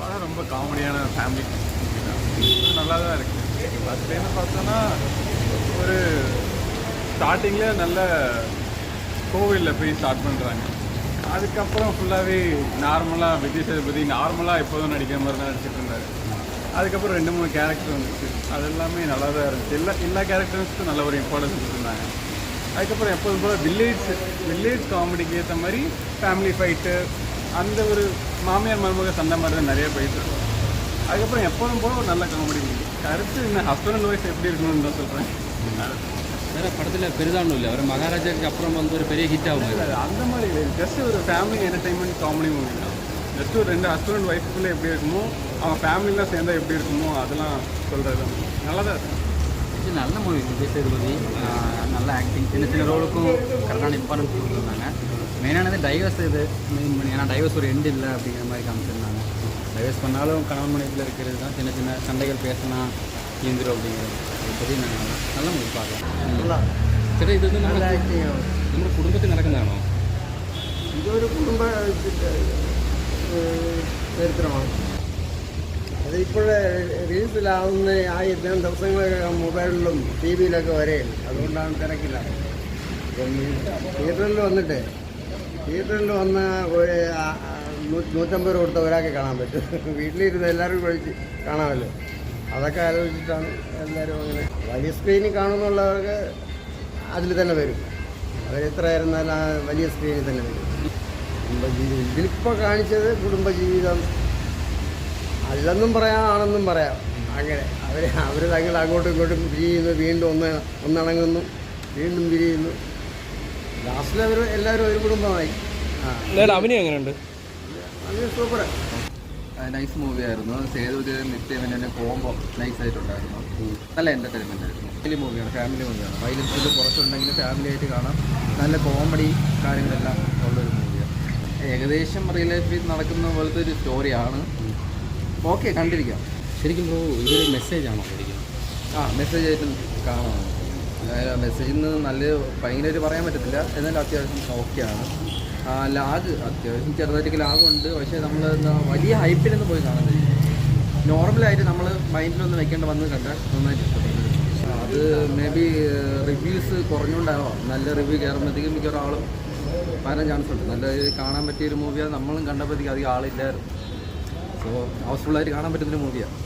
படம் ரொம்ப காமெடியான ஃபேமிலி நல்லா தான் இருக்குது. ஃபஸ்ட் டைம் பார்த்தோன்னா ஒரு ஸ்டார்டிங்கில் நல்ல கோவிலில் போய் ஸ்டார்ட் பண்ணுறாங்க. அதுக்கப்புறம் ஃபுல்லாகவே நார்மலாக விஜய் சேதுபதி நார்மலாக எப்போதும் நடிக்கிற மாதிரி தான் நடிச்சிட்டு இருந்தார். அதுக்கப்புறம் 2-3 கேரக்டர் வந்துச்சு. அது எல்லாமே நல்லா தான் இருந்துச்சு. எல்லா கேரக்டர்ஸுக்கும் நல்ல ஒரு இம்பார்ட்டன்ஸ் கொடுத்துருந்தாங்க. அதுக்கப்புறம் எப்போதும் போல் வில்லேஜ் காமெடிக்கு ஏற்ற மாதிரி ஃபேமிலி ஃபைட்டு, அந்த ஒரு மாமியார் மருமக சண்டை மாதிரி தான் நிறைய போயிட்டு. அதுக்கப்புறம் எப்போதும் போல் ஒரு நல்ல காமெடி முடியும். கருத்து இன்னும் ஹஸ்பண்ட் அண்ட் ஒய்ஃப் எப்படி இருக்கணும்னு தான் சொல்கிறேன். வேறு படத்தில் பெரிதானும் இல்லை, அவர் மகாராஜாவுக்கு அப்புறம் வந்து ஒரு பெரிய ஹிட் ஆகும். அந்த மாதிரி இல்லை, ஜஸ்ட் ஒரு ஃபேமிலி என்டர்டைன்மெண்ட் காமெடி மூவி தான். ஜஸ்ட் ஒரு 2 ஹஸ்பண்ட் அண்ட் ஒய்ஃபுக்குள்ளே எப்படி இருக்குமோ, அவங்க ஃபேமிலிலாம் சேர்ந்தால் எப்படி இருக்குமோ அதெல்லாம் சொல்கிறது நல்லா தான் இருக்கும். இது நல்ல மூவி. விஜய் சேதுபதி நல்ல ஆக்டிங், சின்ன சின்ன ரோலுக்கும் கரெக்டான இம்பார்ட்டன்ஸ் கொடுத்துருந்தாங்க. மெயினானது டைவர்ஸ் இது மெயின் பண்ணி, ஏன்னா டைவர்ஸ் ஒரு எண்டு இல்லை அப்படிங்கிற மாதிரி காமிச்சிருந்தாங்க. டைவர்ஸ் பண்ணாலும் கணவன் மனைவியில் இருக்கிறது தான், சின்ன சின்ன சண்டைகள் பேசினா தீந்துரும் அப்படிங்கிறது. அதை பற்றி நாங்கள் நல்ல மூவி பார்க்கலாம். சரி, இது வந்து നമ്മുടെ കുടുംബത്തിൽ നടക്കുന്നതാണോ? ഇതൊരു കുടുംബ ചരിത്രമാണ്. അത് ഇപ്പോഴേ റീൽസിലാവുന്ന ആ ഇത്തരം ദിവസങ്ങളൊക്കെ മൊബൈലിലും ടി വിയിലൊക്കെ വരെയുണ്ട്. അതുകൊണ്ടാണ് തിരക്കില്ല. തിയേറ്ററിൽ വന്ന ഒരു 150 കൊടുത്ത ഒരാൾക്ക് കാണാൻ പറ്റും. വീട്ടിലിരുന്ന് എല്ലാവർക്കും കഴിച്ച് കാണാമല്ലോ. അതൊക്കെ ആലോചിച്ചിട്ടാണ് എല്ലാവരും അങ്ങനെ. വലിയ സ്ക്രീനിൽ കാണുന്നുള്ളവർക്ക് അതിൽ തന്നെ വരും. അവരെത്രയായിരുന്നാലും ആ വലിയ സ്ക്രീനിൽ തന്നെ വരും. കുടുംബജീവിതം ഇതിലിപ്പോൾ കാണിച്ചത് കുടുംബജീവിതം അല്ലെന്നും പറയാം, ആണെന്നും പറയാം. അങ്ങനെ അവർ തങ്ങൾ അങ്ങോട്ടും ഇങ്ങോട്ടും പിരിയുന്നു, വീണ്ടും ഒന്നണങ്ങുന്നു, വീണ്ടും പിരിയുന്നു. ലാസ്റ്റിൽ അവർ എല്ലാവരും ഒരു കുടുംബമായി. അഭിനയം എങ്ങനെയുണ്ട്? അത് സൂപ്പർ, നൈസ് മൂവിയായിരുന്നു. സേതുവിന് നിത്യമേനോൻ്റെ കോംബോ നൈസായിട്ടുണ്ടായിരുന്നു. നല്ല എൻ്റർടൈൻമെൻ്റ് ആയിരുന്നു. ഫാമിലി മൂവിയാണ്, വയലൻസിൽ കുറച്ചുണ്ടെങ്കിലും ഫാമിലി ആയിട്ട് കാണാം. നല്ല കോമഡി കാര്യങ്ങളെല്ലാം ഉള്ളൊരു മൂവിയാണ്. ഏകദേശം റിയൽ ലൈഫിൽ നടക്കുന്ന പോലത്തെ ഒരു സ്റ്റോറിയാണ്. ഓക്കെ, കണ്ടിരിക്കാം. ശരിക്കും ബ്രോ, ഇതൊരു മെസ്സേജാണോ ശരിക്കും? മെസ്സേജ് ആയിട്ട് കാണാം. മെസ്സേജിൽ നിന്ന് നല്ല ഭയങ്കരമായിട്ട് പറയാൻ പറ്റത്തില്ല, എന്നാലും അത്യാവശ്യം ഓക്കെയാണ്. ലാഗ് അത്യാവശ്യം ചെറുതായിട്ടൊക്കെ ലാഗുണ്ട്. പക്ഷേ നമ്മൾ വലിയ ഹൈപ്പിലൊന്നും പോയി കാണാൻ കഴിയും. നോർമലായിട്ട് നമ്മൾ മൈൻഡിലൊന്ന് വെക്കേണ്ട വന്ന് കണ്ടാൽ നന്നായിട്ട് ഇഷ്ടപ്പെടും. അത് മേ ബി റിവ്യൂസ് കുറഞ്ഞുകൊണ്ടാവാം. നല്ല റിവ്യൂ കയറുമ്പോഴത്തേക്കും മിക്ക ഒരാളും വരാൻ ചാൻസ് ഉണ്ട്. നല്ല കാണാൻ പറ്റിയൊരു മൂവിയാണ്. നമ്മളും കണ്ടപ്പോഴത്തേക്കും അധികം ആളില്ലായിരുന്നു. സോ ഹൗസ്ഫുള്ളായിട്ട് കാണാൻ പറ്റുന്നൊരു മൂവിയാണ്.